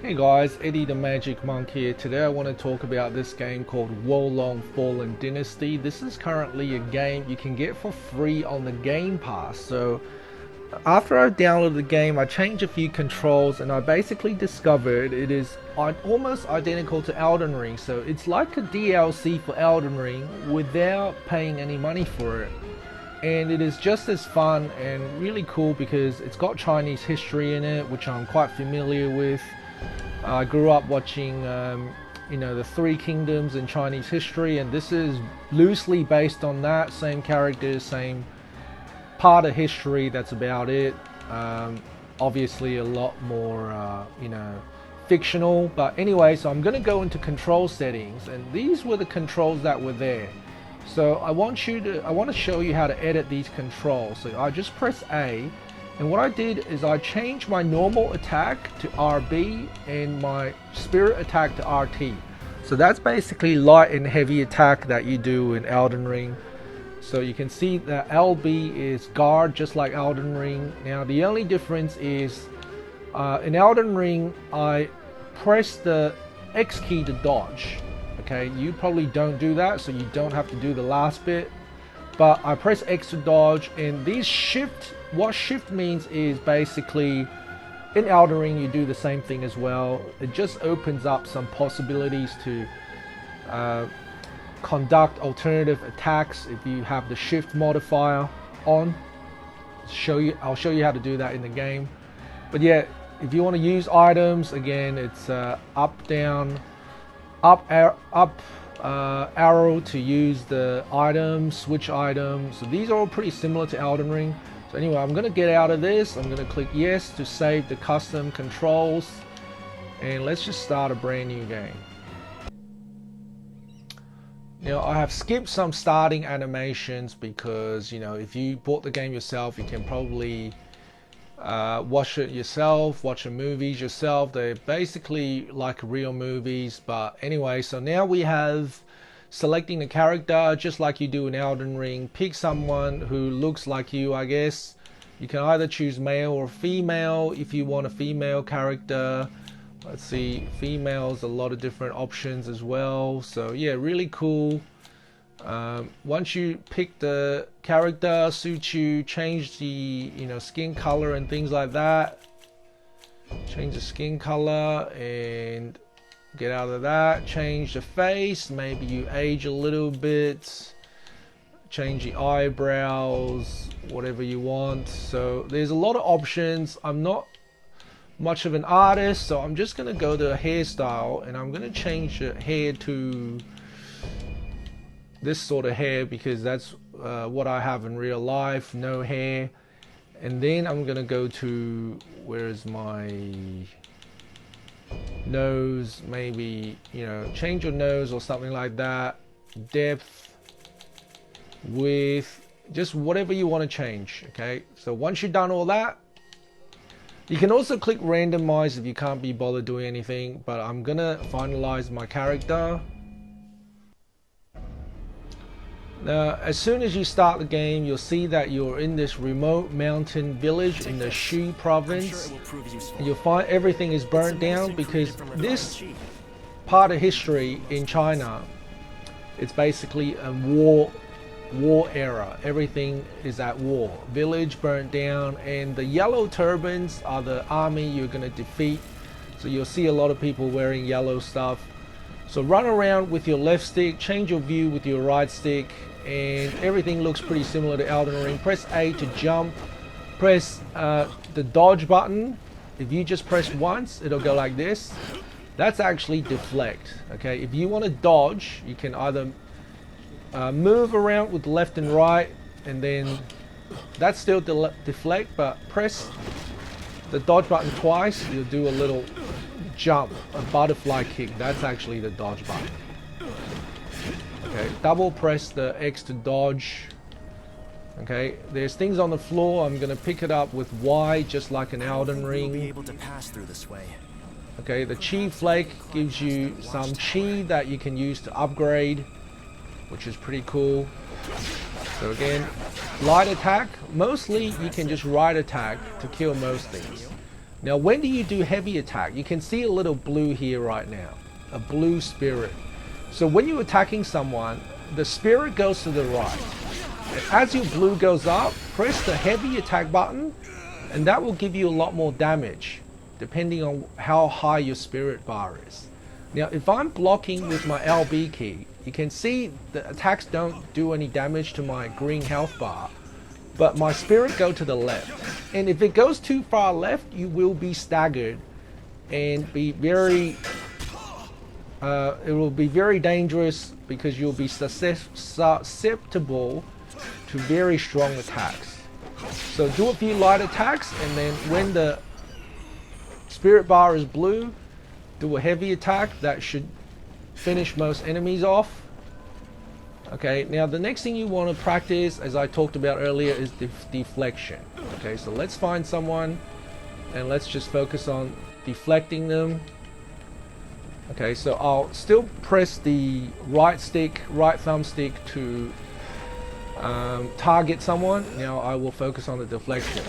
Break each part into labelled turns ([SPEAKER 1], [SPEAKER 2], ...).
[SPEAKER 1] Hey guys, Eddie the Magic Monk here. Today I want to talk about this game called Wolong Fallen Dynasty. This is currently a game you can get for free on the Game Pass. So after I downloaded the game, I changed a few controls and I basically discovered it is almost identical to Elden Ring. So it's like a DLC for Elden Ring without paying any money for it. And it is just as fun and really cool because it's got Chinese history in it, which I'm quite familiar with. I grew up watching, the Three Kingdoms in Chinese history, and this is loosely based on that. Same characters, same part of history. That's about it. Obviously, a lot more, fictional. But anyway, so I'm going to go into control settings, and these were the controls that were there. So I want to show you how to edit these controls. So I just press A, and what I did is I changed my normal attack to RB and my spirit attack to RT. So that's basically light and heavy attack that you do in Elden Ring. So you can see that LB is guard, just like Elden Ring. Now the only difference is in Elden Ring I press the X key to dodge. Okay, you probably don't do that, so you don't have to do the last bit. But I press X to dodge, and these shift, what shift means is basically in Elden Ring you do the same thing as well. It just opens up some possibilities to conduct alternative attacks if you have the shift modifier on. I'll show you how to do that in the game. But yeah, if you want to use items, again it's up, down, up arrow to use the items, switch items. So these are all pretty similar to Elden Ring. So anyway, I'm going to get out of this. I'm going to click yes to save the custom controls, and let's just start a brand new game. Now I have skipped some starting animations because, if you bought the game yourself, you can probably watch it yourself, watch the movies yourself. They're basically like real movies. But anyway, so now we have selecting the character just like you do in Elden Ring. Pick someone who looks like you, I guess. You can either choose male or female if you want a female character. Let's see, females, a lot of different options as well. So yeah, really cool. Once you pick the character suits you, change the skin color and things like that. Change the skin color and get out of that. Change the face, maybe you age a little bit. Change the eyebrows, whatever you want. So there's a lot of options. I'm not much of an artist, so I'm just gonna go to a hairstyle, and I'm gonna change the hair to this sort of hair because that's what I have in real life, no hair. And then I'm gonna go to, where is my nose, maybe change your nose or something like that, depth, width, just whatever you want to change. Okay, so once you've done all that, you can also click randomize if you can't be bothered doing anything, but I'm gonna finalize my character. Now, as soon as you start the game, you'll see that you're in this remote mountain village in the Shu province. And you'll find everything is burnt down because this part of history in China, it's basically a war era. Everything is at war. Village burnt down, and the yellow turbans are the army you're going to defeat. So you'll see a lot of people wearing yellow stuff. So run around with your left stick, change your view with your right stick, and everything looks pretty similar to Elden Ring. Press A to jump. Press the dodge button. If you just press once, it'll go like this. That's actually deflect. Okay, if you want to dodge, you can either move around with left and right, and then that's still deflect, but press the dodge button twice, you'll do a little jump, a butterfly kick. That's actually the dodge button. Okay, double press the X to dodge. Okay, there's things on the floor. I'm gonna pick it up with Y, just like an Elden Ring.
[SPEAKER 2] Be able to pass through this way.
[SPEAKER 1] Okay, the Chi Flake gives you some Chi that you can use to upgrade, which is pretty cool. So again, light attack. Mostly you can just right attack to kill most things. Now when do you do heavy attack? You can see a little blue here right now, a blue spirit. So when you're attacking someone, the spirit goes to the right. And as your blue goes up, press the heavy attack button, and that will give you a lot more damage depending on how high your spirit bar is. Now if I'm blocking with my LB key, you can see the attacks don't do any damage to my green health bar, but my spirit go to the left. And if it goes too far left, you will be staggered and be very it will be very dangerous, because you'll be susceptible to very strong attacks. So do a few light attacks, and then when the spirit bar is blue, do a heavy attack. That should finish most enemies off. Okay, now the next thing you want to practice, as I talked about earlier, is deflection. Okay, so let's find someone and let's just focus on deflecting them. Okay, so I'll still press the right thumbstick to target someone. Now I will focus on the deflection.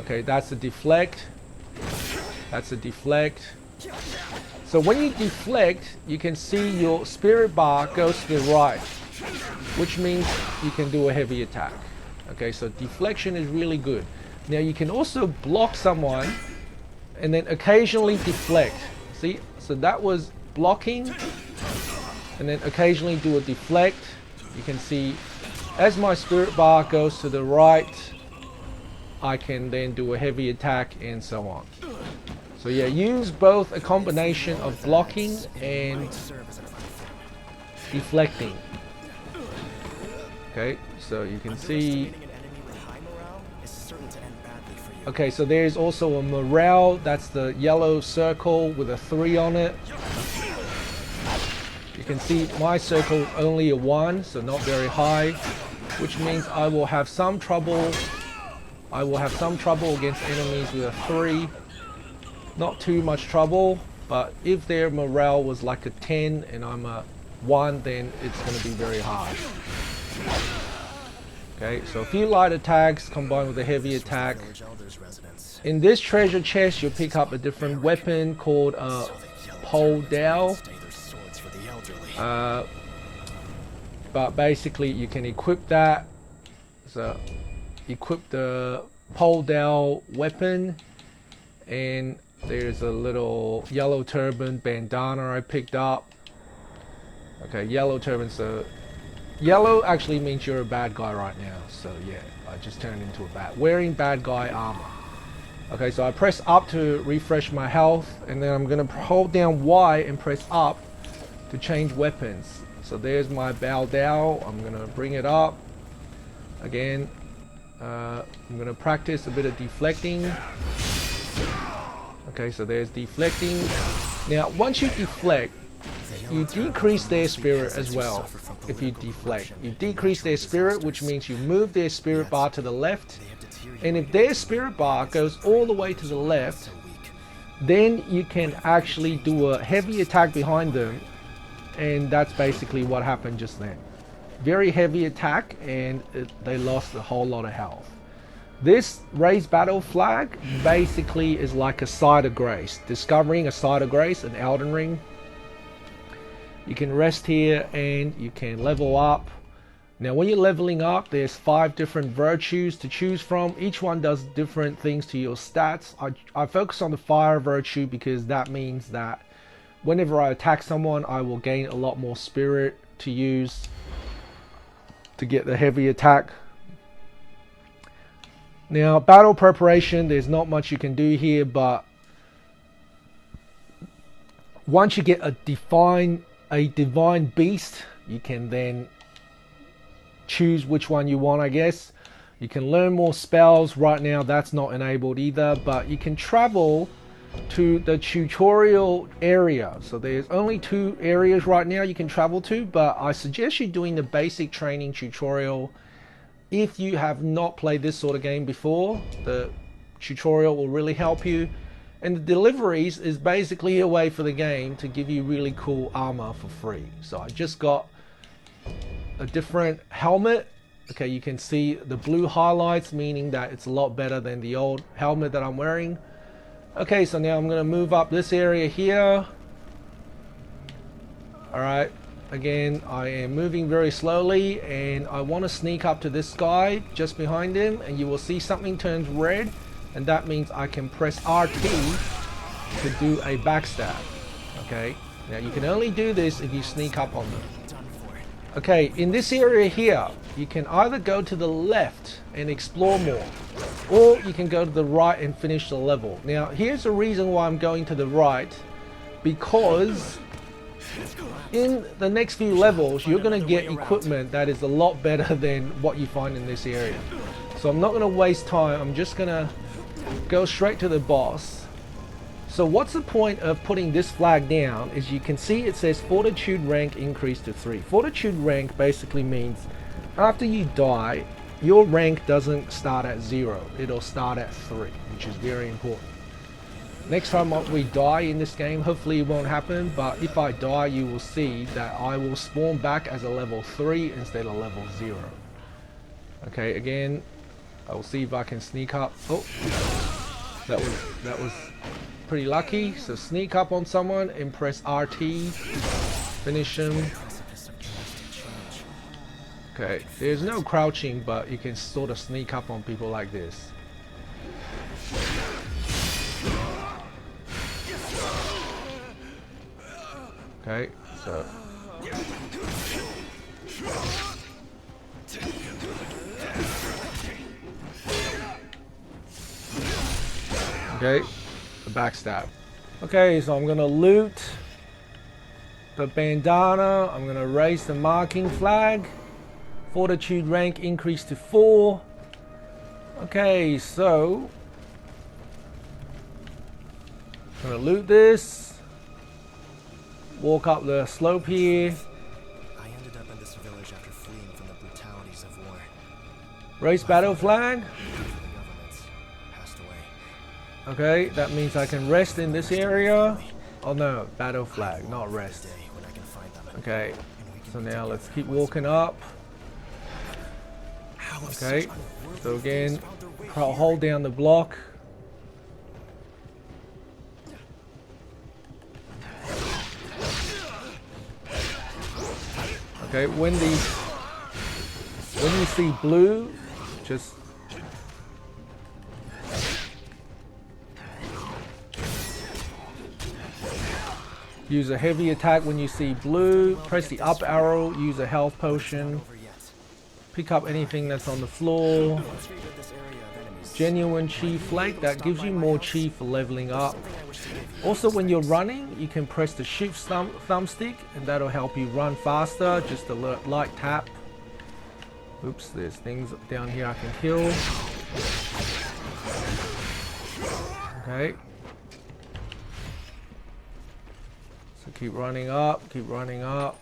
[SPEAKER 1] Okay, that's a deflect. That's a deflect. So when you deflect, you can see your spirit bar goes to the right, which means you can do a heavy attack. Okay, so deflection is really good. Now you can also block someone and then occasionally deflect. See, so that was blocking, and then occasionally do a deflect. You can see as my spirit bar goes to the right, I can then do a heavy attack and so on. So yeah, use both a combination of blocking and deflecting. Okay, so you can see. Okay, so there's also a morale. That's the yellow circle with a 3 on it. You can see my circle only a 1, so not very high, which means I will have some trouble. I will have some trouble against enemies with a 3. Not too much trouble, but if their morale was like a 10 and I'm a 1, then it's going to be very hard. Okay, so a few light attacks combined with a heavy attack. In this treasure chest, you'll pick up a different weapon called a pole dowel. But basically you can equip that. So equip the pole dowel weapon, and there's a little yellow turban bandana I picked up. Okay, yellow turban, so yellow actually means you're a bad guy right now. So yeah, I just turned into a wearing bad guy armor. Okay, so I press up to refresh my health, and then I'm gonna hold down Y and press up to change weapons. So there's my bow dowel. I'm gonna bring it up again. I'm gonna practice a bit of deflecting. Okay, so there's deflecting. Now once you deflect, you decrease their spirit as well. If you deflect, you decrease their spirit, which means you move their spirit bar to the left. And if their spirit bar goes all the way to the left, then you can actually do a heavy attack behind them, and that's basically what happened just then. Very heavy attack, and they lost a whole lot of health. This raised battle flag basically is like a site of grace. Discovering a site of grace in Elden Ring. You can rest here and you can level up. Now when you're leveling up, there's 5 different virtues to choose from. Each one does different things to your stats. I focus on the fire virtue because that means that whenever I attack someone, I will gain a lot more spirit to use to get the heavy attack. Now battle preparation, there's not much you can do here, but once you get a divine beast, you can then choose which one you want, I guess. You can learn more spells. Right now that's not enabled either, but you can travel to the tutorial area. So there's only 2 areas right now you can travel to, but I suggest you doing the basic training tutorial. If you have not played this sort of game before, the tutorial will really help you. And the deliveries is basically a way for the game to give you really cool armor for free. So I just got a different helmet Okay, you can see the blue highlights, meaning that it's a lot better than the old helmet that I'm wearing. Okay, so now I'm gonna move up this area here. Alright, again, I am moving very slowly, and I want to sneak up to this guy just behind him, and you will see something turns red, and that means I can press RT to do a backstab. Okay, now you can only do this if you sneak up on them. Okay, in this area here, you can either go to the left and explore more, or you can go to the right and finish the level. Now, here's the reason why I'm going to the right, because in the next few levels, you're going to get equipment that is a lot better than what you find in this area. So I'm not going to waste time, I'm just going to go straight to the boss. So what's the point of putting this flag down? As you can see, it says Fortitude rank increased to 3. Fortitude rank basically means after you die, your rank doesn't start at 0. It'll start at 3, which is very important. Next time we die in this game, hopefully it won't happen, but if I die, you will see that I will spawn back as a level 3 instead of level 0. Okay, again, I will see if I can sneak up. Oh, that was pretty lucky. So sneak up on someone and press RT, finish him. Okay, there's no crouching, but you can sort of sneak up on people like this. Okay, so okay, the backstab. Okay, so I'm gonna loot the bandana. I'm gonna raise the marking flag. Fortitude rank increased to 4. Okay, so I'm gonna loot this. Walk up the slope here.
[SPEAKER 2] I ended up in this village after fleeing from the brutalities of war.
[SPEAKER 1] Raise battle flag.
[SPEAKER 2] Passed away.
[SPEAKER 1] Okay, that means I can rest in this area. Oh no, battle flag, not rest. Okay, so now let's keep walking up. Okay, so again, hold down the block. Okay, when you see blue, just use a heavy attack. When you see blue, press the up arrow, use a health potion, pick up anything that's on the floor. Genuine chi flake, that gives you more chi for leveling up. Also, when you're running, you can press the shift thumbstick, and that'll help you run faster. Just a light tap. Oops, there's things down here I can kill. Okay. So keep running up, keep running up.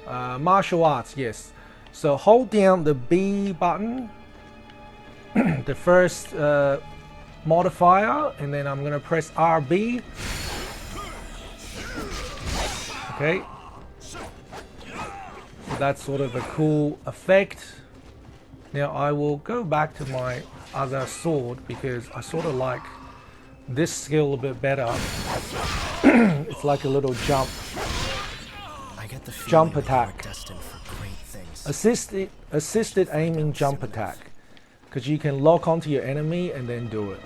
[SPEAKER 1] Martial arts, yes. So hold down the B button, the first modifier, and then I'm gonna press RB. Okay, so that's sort of a cool effect. Now I will go back to my other sword because I sort of like this skill a bit better. It's like a little jump attack, assisted aiming jump attack, because you can lock onto your enemy and then do it.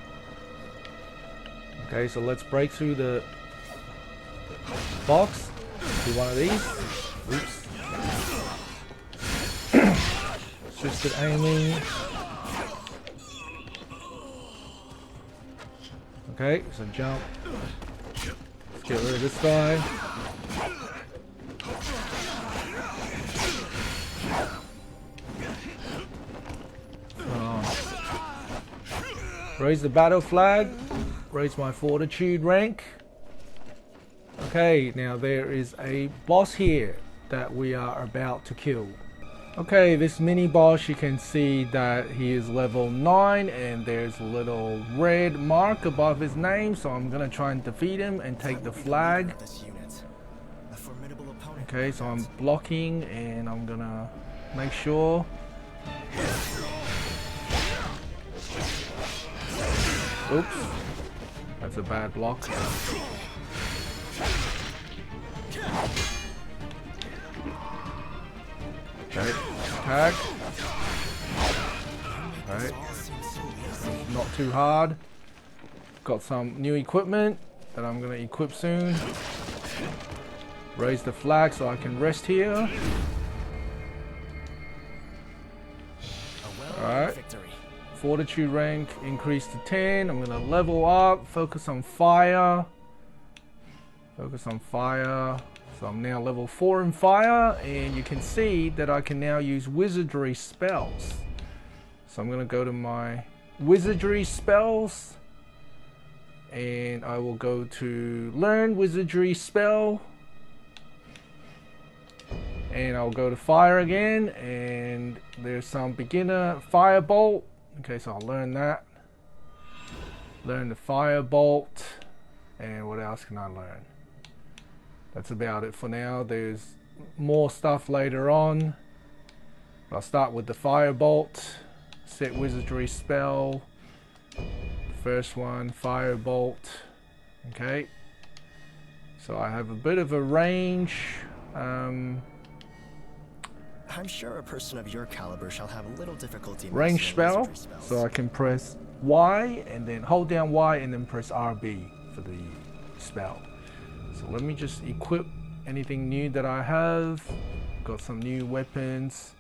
[SPEAKER 1] Okay, so let's break through the box. Do one of these. Oops. Assisted aiming. Okay, so jump. Let's get rid of this guy. Raise the battle flag, raise my fortitude rank. Okay, now there is a boss here that we are about to kill. Okay, this mini boss, you can see that he is level 9 and there's a little red mark above his name, so I'm gonna try and defeat him and take the flag. Okay, so I'm blocking and I'm gonna make sure. Oops, that's a bad block. Okay, attack. Right, not too hard. Got some new equipment that I'm gonna equip soon. Raise the flag so I can rest here. Alright. Fortitude rank increased to 10. I'm gonna level up, focus on fire. Focus on fire. So I'm now level 4 in fire, and you can see that I can now use wizardry spells. So I'm gonna go to my wizardry spells, and I will go to learn wizardry spell, and I'll go to fire again, and there's some beginner firebolt. Okay, so I'll learn that. Learn the firebolt, and what else can I learn? That's about it for now. There's more stuff later on. But I'll start with the firebolt. Set wizardry spell. First one, firebolt. Okay. So I have a bit of a range.
[SPEAKER 2] I'm sure a person of your caliber shall have little difficulty in
[SPEAKER 1] range spell.
[SPEAKER 2] wizardry spells.
[SPEAKER 1] So I can press Y and then hold down Y and then press RB for the spell. So let me just equip anything new that I have. Got some new weapons.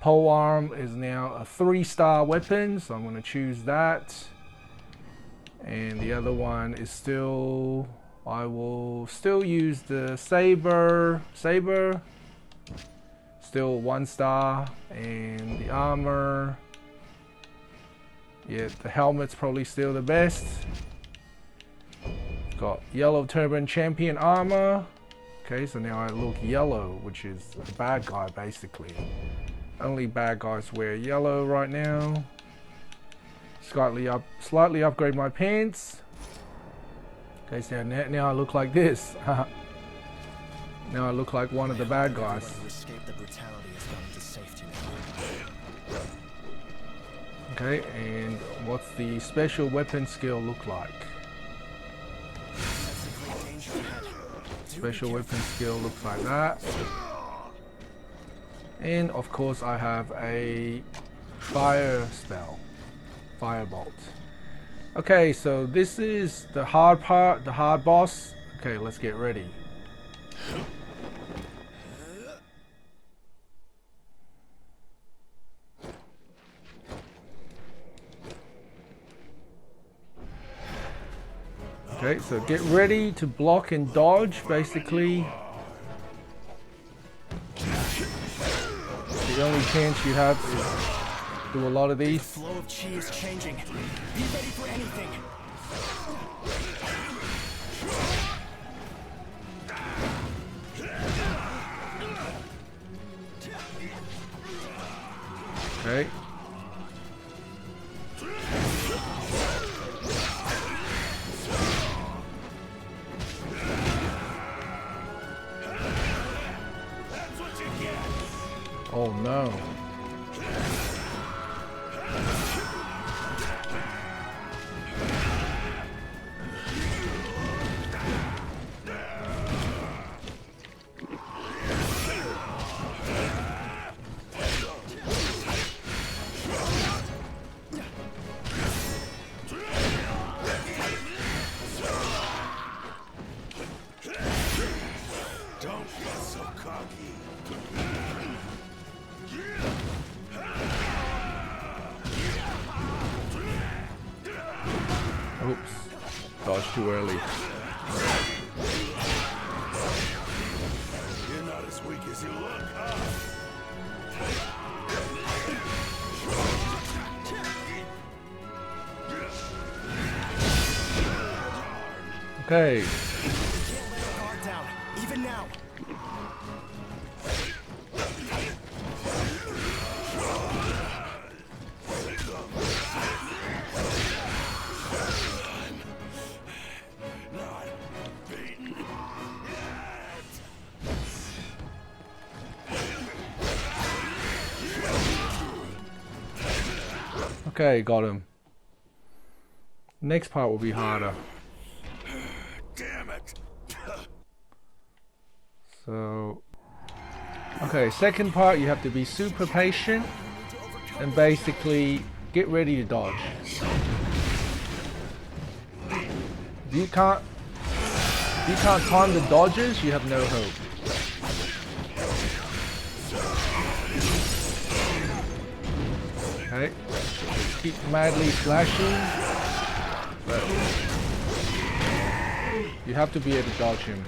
[SPEAKER 1] Polearm is now a 3-star weapon, so I'm going to choose that. And the other one is still, I will still use the saber. Still 1-star. And the armor, yeah, the helmet's probably still the best. Got yellow turban champion armor. Okay, so now I look yellow, which is a bad guy basically. Only bad guys wear yellow right now. Slightly upgrade my pants. Okay, so now I look like this. Now I look like one of the bad guys. Okay, and what's the special weapon skill look like? Special weapon skill looks like that. And of course I have a fire spell. Firebolt. Okay, so this is the hard part, the hard boss. Okay, let's get ready. Okay, so get ready to block and dodge, basically. The only chance you have is do a lot of these.
[SPEAKER 2] The flow of chi is changing. Be ready for anything.
[SPEAKER 1] Okay. Oh no.
[SPEAKER 3] Don't get so cocky.
[SPEAKER 1] Oops. Dodge too early.
[SPEAKER 3] You're not as weak as you look, huh?
[SPEAKER 1] Okay.
[SPEAKER 2] Can't let our guard down, even now.
[SPEAKER 1] Okay, got him. Next part will be harder.
[SPEAKER 3] Damn it!
[SPEAKER 1] So, okay, second part you have to be super patient and basically get ready to dodge. If you can't time the dodges, you have no hope. Okay, keep madly slashing, but you have to be able to dodge him.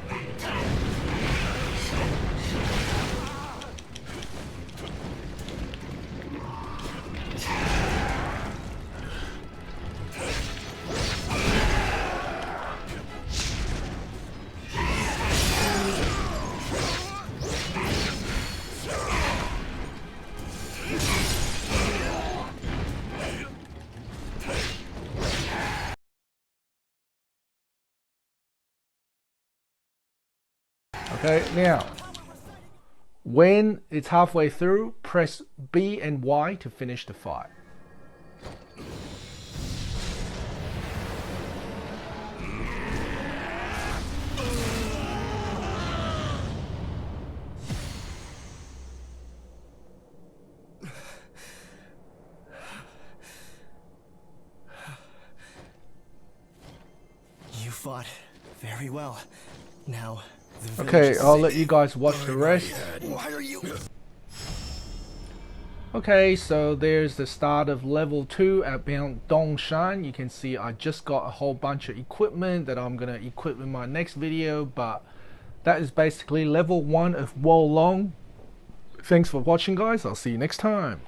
[SPEAKER 1] Okay, now, when it's halfway through, press B and Y to finish the fight.
[SPEAKER 2] You fought very well. Now, the
[SPEAKER 1] Okay,
[SPEAKER 2] village is
[SPEAKER 1] I'll
[SPEAKER 2] safe.
[SPEAKER 1] let you guys watch the rest.
[SPEAKER 2] Why are you?
[SPEAKER 1] Okay, so there's the start of level 2 at Mount Dongshan. You can see I just got a whole bunch of equipment that I'm going to equip in my next video, but that is basically level 1 of Wolong. Thanks for watching, guys. I'll see you next time.